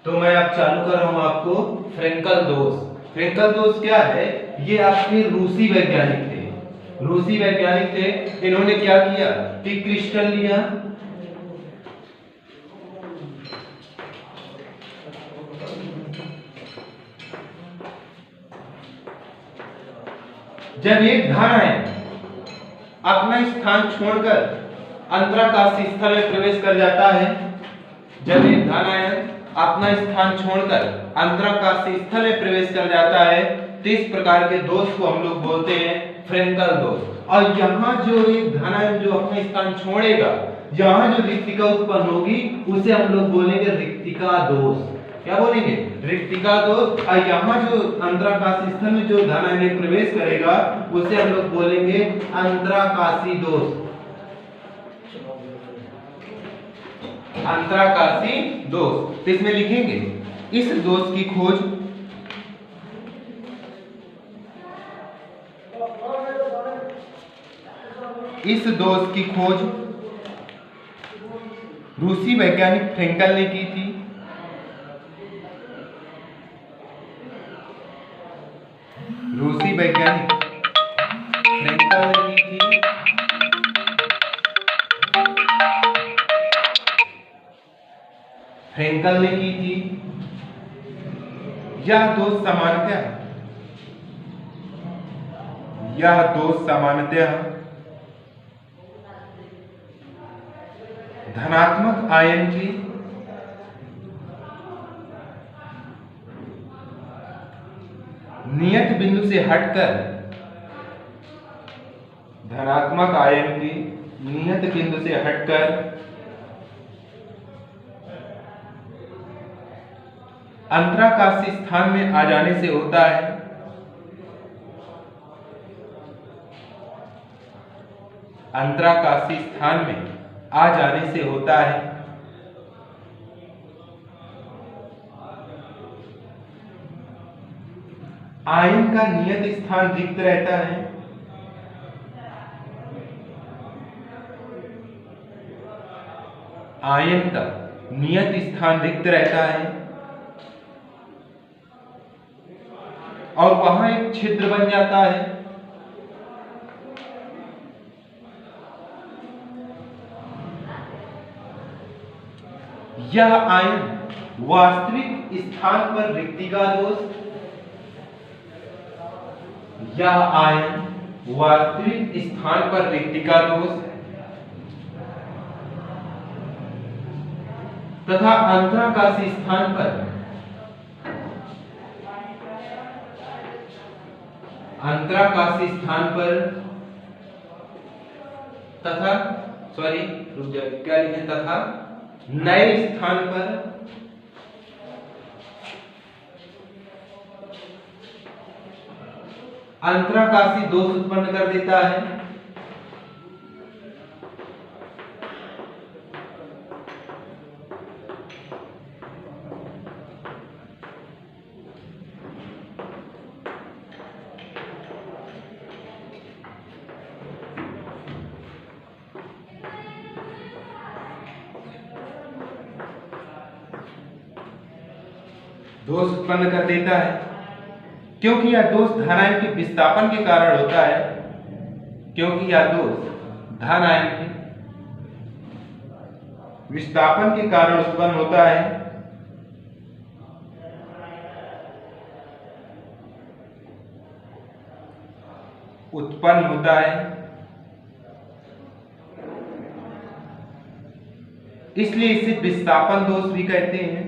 तो मैं अब चालू कर रहा हूं आपको फ्रेंकल दोष। फ्रेंकल दोष क्या है? ये आपके रूसी वैज्ञानिक थे। रूसी वैज्ञानिक थे। इन्होंने क्या किया कि क्रिस्टल लिया, जब एक धन आयन अपना स्थान छोड़कर अंतराकाशी स्थल में प्रवेश कर जाता है, जब एक धन आयन अपना स्थान छोड़कर अंतराकाशी स्थल में प्रवेश कर जाता है तो इस प्रकार के दोष को हम लोग बोलते हैं फ्रेंकल दोष। और यहाँ जो एक धन आयन जो अपना स्थान छोड़ेगा, यहाँ जो रिक्तिका उत्पन्न होगी उसे हम लोग बोलेंगे रिक्तिका दोष। क्या बोलेंगे? रिक्तिका दोष। और यहाँ जो अंतराकाशी स्थल में जो धन आयन प्रवेश करेगा उसे हम लोग बोलेंगे अंतराकाशी दोष। अंतराकाशी दोष। तो इसमें लिखेंगे इस दोष की खोज रूसी वैज्ञानिक फ्रेंकल ने की थी। रूसी वैज्ञानिक फ्रेंकल ने की थी। फ्रेंकल ने की थी। यह दोष सामान्यतः धनात्मक आयन की नियत बिंदु से हटकर अंतराकाशी स्थान में आ जाने से होता है। अंतराकाशी स्थान में आ जाने से होता है। आयन का नियत स्थान रिक्त रहता है। आयन का नियत स्थान रिक्त रहता है और वहां एक छिद्र बन जाता है। यह आयन वास्तविक स्थान पर रिक्तिका दोष, तथा अंतराकाशी स्थान पर तथा नए स्थान पर अंतराकाशी दोष उत्पन्न कर देता है। दोष उत्पन्न कर देता है क्योंकि यह दोष धन आयन के विस्थापन के कारण होता है। विस्थापन के कारण उत्पन्न होता है। इसलिए इसे विस्थापन दोष भी कहते हैं।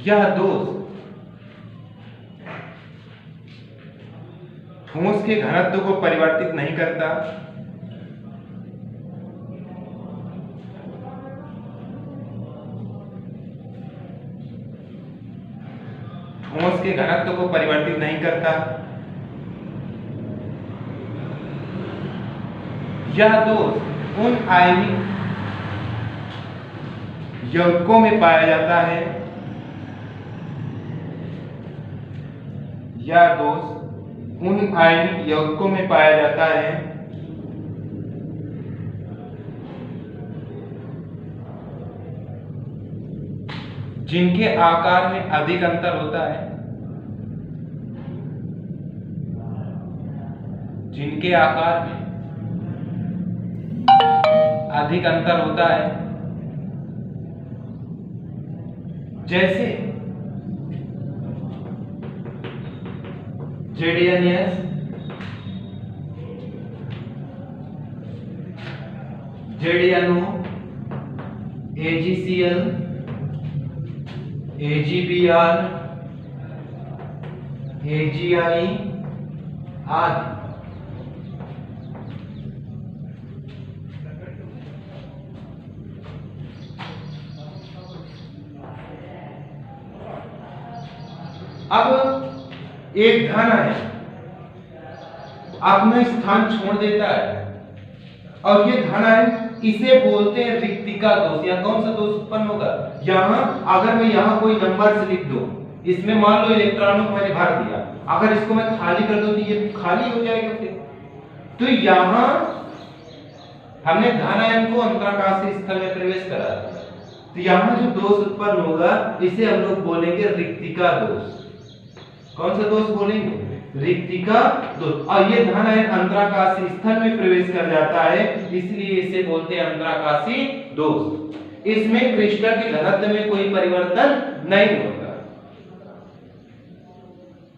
यह दोष ठोस के घनत्व को परिवर्तित नहीं करता। यह दोष उन आयनिक यौगिकों में पाया जाता है यह दोष उन आयनिक यौगिकों में पाया जाता है जिनके आकार में अधिक अंतर होता है, जिनके आकार में अधिक अंतर होता है, जैसे ZnS, ZnO, AgCl, AgBr, AgI आदि। अब एक धन है अपना स्थान छोड़ देता है और ये धन है, इसे बोलते हैं रिक्तिका दोष। या कौन सा दोष उत्पन्न होगा? यहां अगर मैं यहां कोई नंबर से लिख दूं, इसमें मान लो इलेक्ट्रॉनों को मैंने भर दिया, अगर इसको मैं खाली कर दूं तो ये खाली हो जाएगा फिर। तो यहां हमने धन आयन को अंतराकाशीय स्थल में प्रवेश करा दिया, तो यहां जो दोष उत्पन्न होगा इसे हम लोग बोलेंगे रिक्तिका दोष। कौन सा दोष बोलेंगे? रिक्तिका दोष। और ये धन आयन अंतराकाशीय स्थल में प्रवेश कर जाता है, इसलिए इसे बोलते हैं अंतराकाशीय दोष। इसमें क्रिस्टल के घनत्व में कोई परिवर्तन नहीं होगा।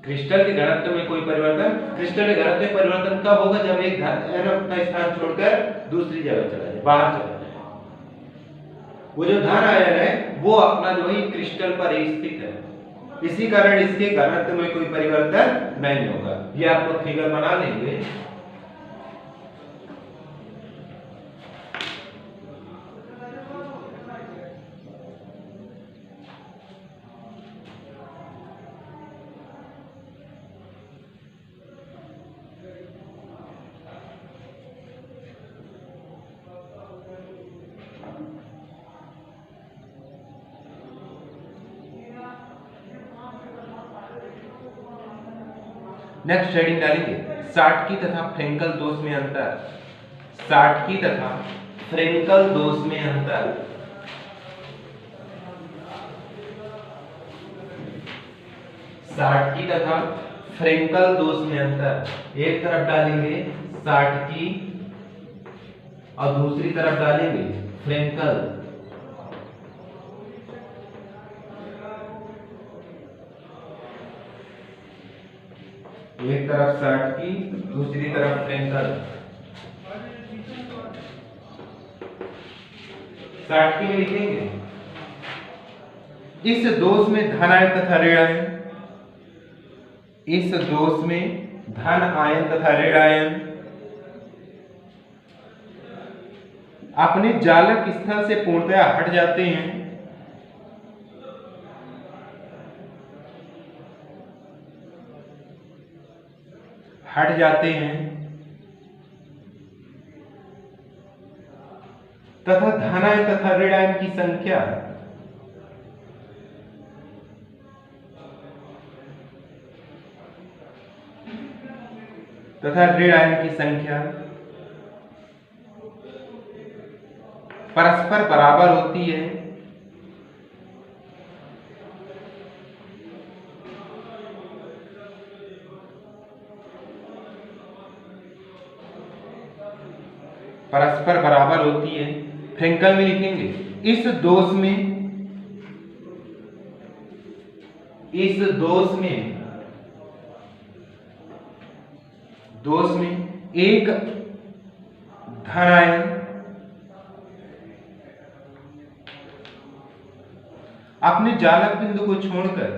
क्रिस्टल के घनत्व में कोई परिवर्तन, क्रिस्टल के घनत्व में परिवर्तन कब होगा? जब एक धन अपना स्थान छोड़कर दूसरी जगह चला जाए, बाहर चला जाए। वो जो धन आयन है वो अपना जो है क्रिस्टल पर ही स्थित है, इसी कारण इसके घनत्व में कोई परिवर्तन नहीं होगा। ये आप लोग फिगर बना लेंगे। नेक्स्ट हेडिंग डालेंगे साटकी तथा फ्रेंकल दोष में अंतर। साटकी तथा फ्रेंकल दोष में अंतर। साटकी तथा फ्रेंकल दोष में अंतर। एक तरफ डालेंगे साटकी और दूसरी तरफ डालेंगे फ्रेंकल। एक तरफ साटकी, दूसरी तरफ फ्रेंकल। साटकी में लिखेंगे इस दोष में धन आयन तथा ऋण आयन। इस दोष में धन आयन तथा ऋण आयन अपने जालक स्थल से पूर्णतया हट जाते हैं। हट जाते हैं तथा धन आयन तथा ऋण आयन की संख्या परस्पर बराबर होती है। परस्पर बराबर होती है। फ्रेंकल में लिखेंगे इस दोष में एक धन आयन अपने जालक बिंदु को छोड़कर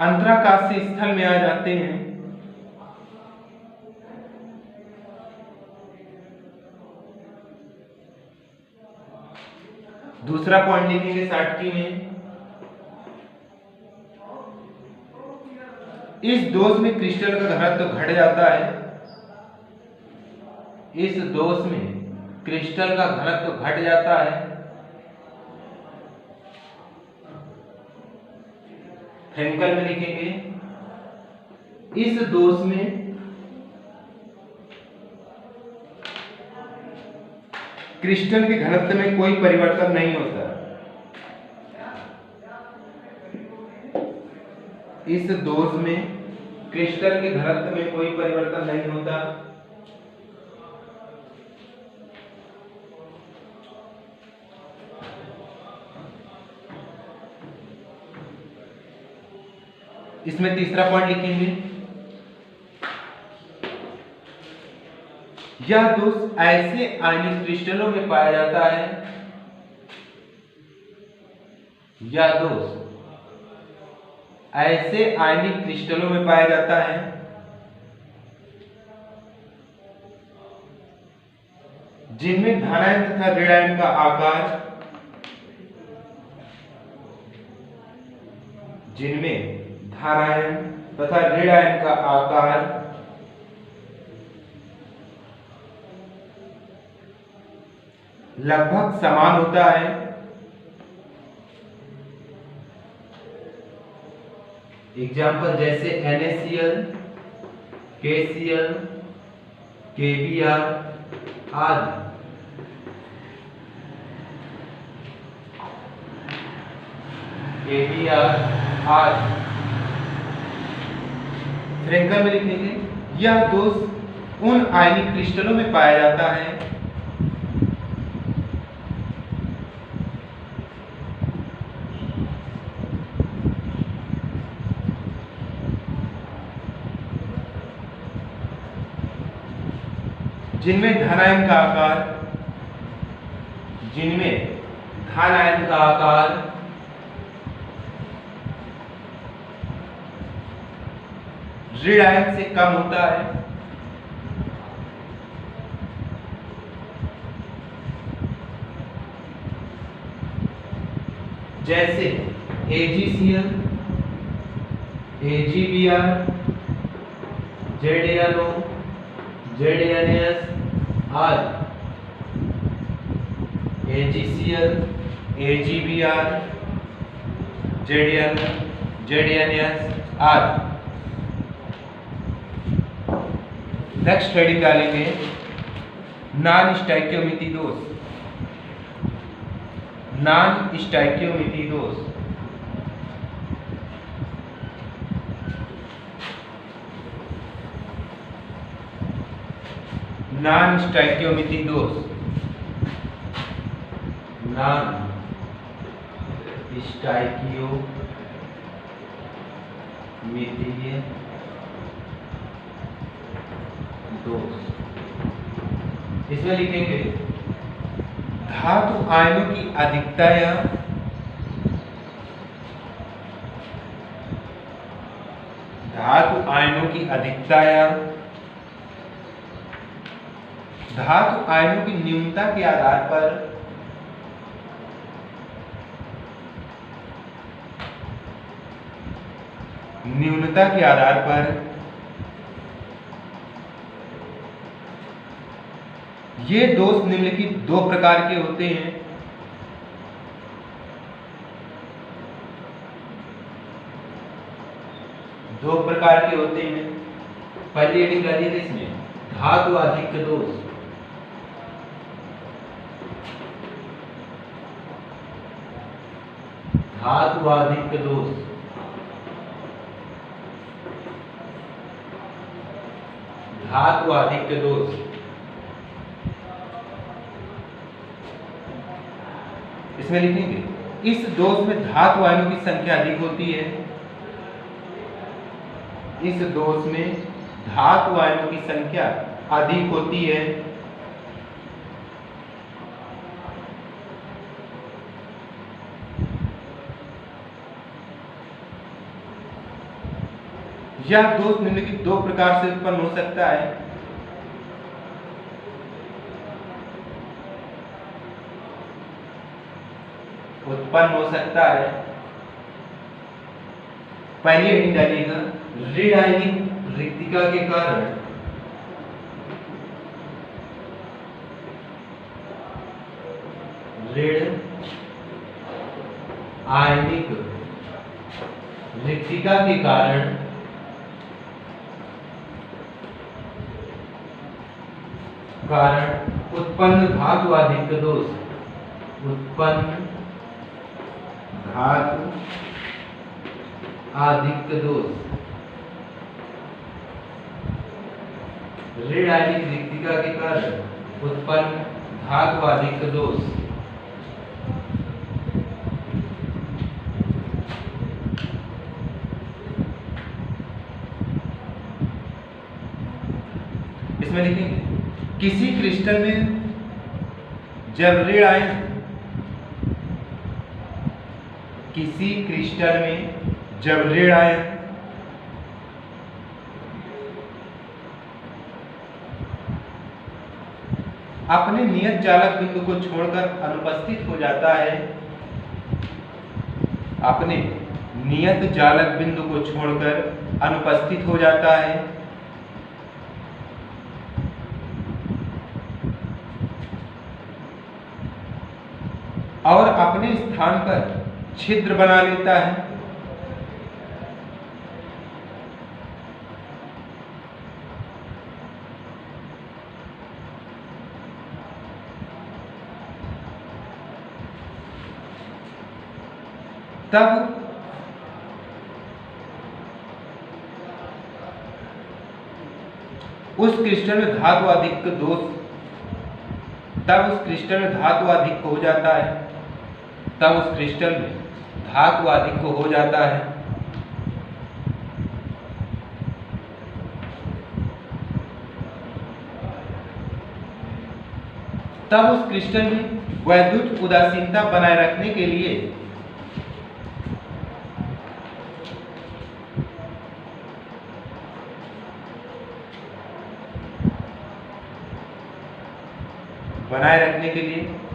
अंतराकाशीय स्थल में आ जाते हैं। दूसरा पॉइंट लिखेंगे साटकी में इस दोष में क्रिस्टल का घनत्व घट जाता है। इस दोष में क्रिस्टल का घनत्व घट जाता है हेंकल में लिखेंगे इस दोष में क्रिस्टल के घनत्व में कोई परिवर्तन नहीं होता। इस दोष में क्रिस्टल के घनत्व में कोई परिवर्तन नहीं होता। इसमें तीसरा पॉइंट लिखेंगे, यह दोष ऐसे आयनिक क्रिस्टलों में पाया जाता है, यह दोष ऐसे आयनिक क्रिस्टलों में पाया जाता है जिनमें धनायन तथा ऋणायन का आकार लगभग समान होता है। एग्जाम्पल जैसे NaCl, KCl, KBr आदि। श्रृंखला में लिखेंगे, यह दोष उन आयनिक क्रिस्टलों में पाया जाता है जिनमें धनायन का आकार ऋणायन से कम होता है। जैसे AgCl, AgBr, ZnO, ZnS आदि। AgCl, AgBr, ZnO, ZnS आदि। नेक्स्ट हेडिंग डालेंगे नॉन स्टोइकियोमेट्री दोष। नॉन स्टोइकियोमेट्री दोष नॉन स्टोइकियोमेट्री दोष इसमें लिखेंगे धातु आयनों की अधिकता या धातु आयनों की न्यूनता के आधार पर ये दोष निम्नलिखित दो प्रकार के होते हैं। पहली हेडिंग डालिए इसमें धातु आधिक्य दोष। इसमें लिखेंगे इस दोष में धातु आयनों की संख्या अधिक होती है। इस दोष में धातु आयनों की संख्या अधिक होती है। यह दोष निम्नलिखित दो प्रकार से उत्पन्न हो सकता है। पहली हेडिंग डालिएगा ऋणायनिक रिक्तिका के कारण ऋण आयनिक रिक्तिका के कारण उत्पन्न धातु आधिक्य दोष, उत्पन्न धातु आधिक्य दोष, ऋण आयनिक रिक्तिका के कारण उत्पन्न धातु आधिक्य दोष इसमें लिखेंगे किसी क्रिस्टल में जब ऋण आयन, किसी क्रिस्टल में जब ऋण आयन अपने नियत चालक बिंदु को छोड़कर अनुपस्थित हो जाता है, अपने नियत चालक बिंदु को छोड़कर अनुपस्थित हो जाता है, और अपने स्थान पर छिद्र बना लेता है, तब उस क्रिस्टल में धातु आधिक्य दोष, तब उस क्रिस्टल में धातु आधिक्य हो जाता है, तब उस क्रिस्टल में धातु आधिक्य हो जाता है। तब उस क्रिस्टल में वैद्युत उदासीनता बनाए रखने के लिए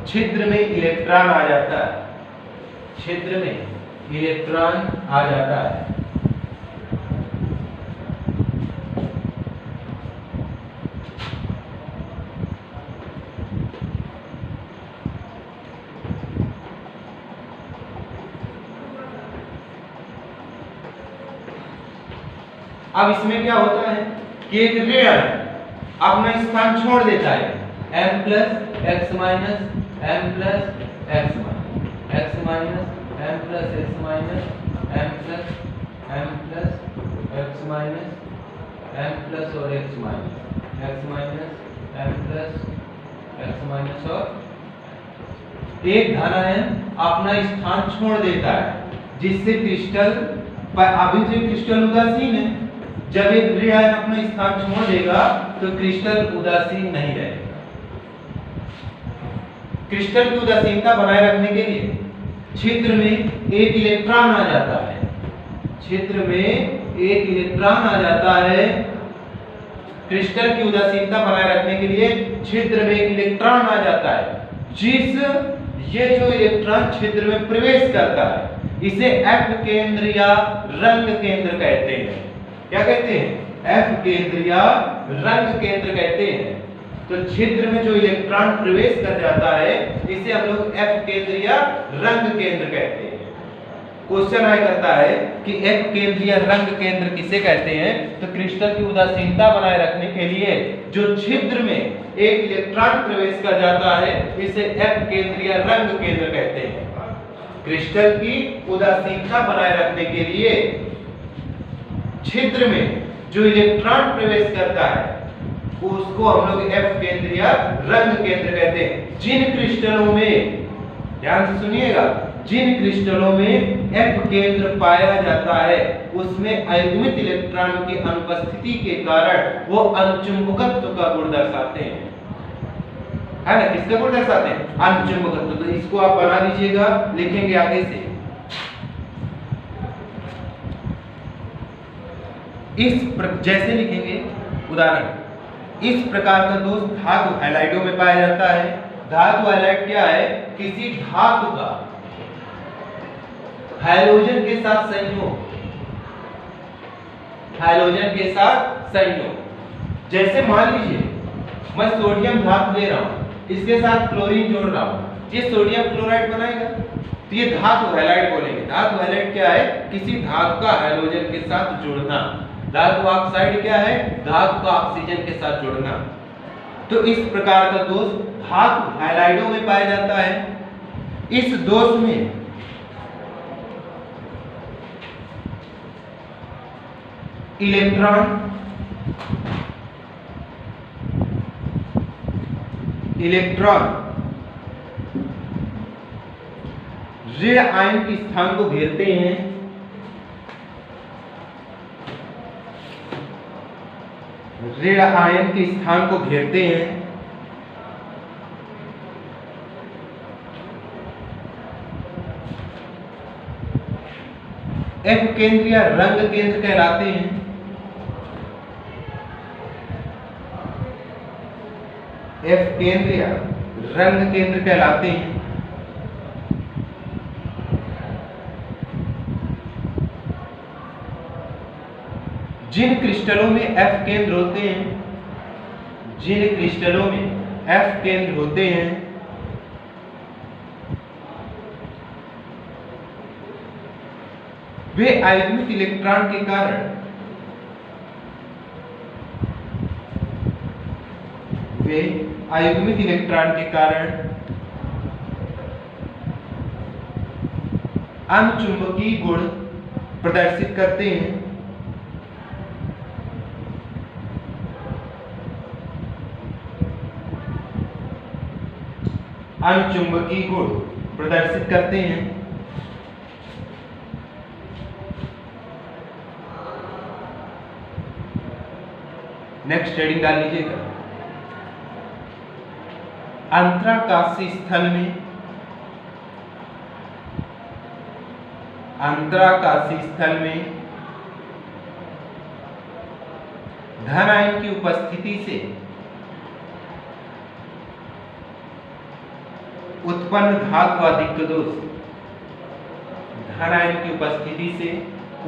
छिद्र में इलेक्ट्रॉन आ जाता है, छिद्र में इलेक्ट्रॉन आ जाता है। अब इसमें क्या होता है कि एक ऋण अपना स्थान छोड़ देता है, m plus X minus m plus X minus X minus m plus X minus m plus X minus m plus और X minus m plus X minus और एक धनायन अपना स्थान छोड़ देता है, जिससे क्रिस्टल पर अभी जो क्रिस्टल उदासीन है, जब एक ऋण आयन अपना स्थान छोड़ देगा तो क्रिस्टल उदासीन नहीं रहेगा। क्रिस्टल की उदासीनता बनाए रखने के लिए छिद्र में एक इलेक्ट्रॉन आ जाता है, छिद्र में एक इलेक्ट्रॉन आ जाता है। क्रिस्टल की उदासीनता बनाए रखने के लिए छिद्र में एक इलेक्ट्रॉन आ जाता है। ये जो इलेक्ट्रॉन छिद्र में प्रवेश करता है इसे एफ केंद्र या रंग केंद्र कहते हैं। क्या कहते हैं? एफ केंद्र या रंग केंद्र कहते हैं। तो छिद्र में जो इलेक्ट्रॉन प्रवेश कर जाता है इसे हम लोग एफ केंद्र या रंग केंद्र कहते हैं। क्वेश्चन आया करता है कि एफ केंद्र या रंग केंद्र किसे कहते हैं? तो क्रिस्टल की उदासीनता बनाए रखने के लिए जो छिद्र में एक इलेक्ट्रॉन प्रवेश कर जाता है इसे एफ केंद्र या रंग केंद्र कहते हैं। क्रिस्टल की उदासीनता बनाए रखने के लिए छिद्र में जो इलेक्ट्रॉन प्रवेश करता है उसको हम लोग एफ केंद्र या रंग केंद्र कहते हैं। जिन क्रिस्टलों में, ध्यान से सुनिएगा, जिन क्रिस्टलों में एफ केंद्र पाया जाता है उसमें अयुग्मित इलेक्ट्रॉन की अनुपस्थिति के कारण वो अनुचुंबकत्व का गुण दर्शाते हैं, है ना? किसका गुण दर्शाते हैं? अनुचुंबकत्व। तो इसको आप बना लीजिएगा, लिखेंगे आगे से। जैसे लिखेंगे उदाहरण, इस प्रकार का दोष धातु हैलाइडों में पाया जाता है। धातु हैलाइड क्या है? किसी धातु का हाइड्रोजन के साथ संयोग, हाइड्रोजन के साथ संयोग। जैसे मान लीजिए मैं सोडियम धातु ले रहा हूं, इसके साथ क्लोरीन जोड़ रहा हूं, ये सोडियम क्लोराइड बनाएगा। तो ये धातु हैलाइड बोलेंगे। धातु हैलाइड क्या है? किसी धातु का हैलोजन के साथ जुड़ना। धातु ऑक्साइड क्या है? धातु का ऑक्सीजन के साथ जुड़ना। तो इस प्रकार का दोष धातु हैलाइडों में पाया जाता है। इस दोष में इलेक्ट्रॉन ऋण आयन के स्थान को घेरते हैं। ऋण आयन के स्थान को घेरते हैं। एफ केंद्र या रंग केंद्र कहलाते हैं। एफ केंद्र या रंग केंद्र कहलाते हैं। जिन क्रिस्टलों में एफ केंद्र होते हैं, जिन क्रिस्टलों में एफ केंद्र होते हैं, वे आयुग्मित इलेक्ट्रॉन के कारण अनुचुंबकीय गुण प्रदर्शित करते हैं। अनुचुंबकीय गुण प्रदर्शित करते हैं। नेक्स्ट हेडिंग डाल लीजिएगा। अंतराकाशीय स्थल में धन आयन की उपस्थिति से उत्पन्न धात्वाधिक्य दोष। धन आयन की उपस्थिति से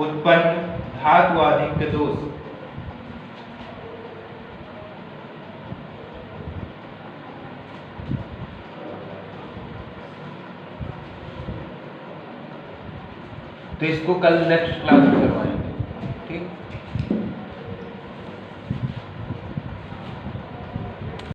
उत्पन्न धात्वाधिक्य दोष तो इसको कल नेक्स्ट क्लास में करवाएंगे। ठीक।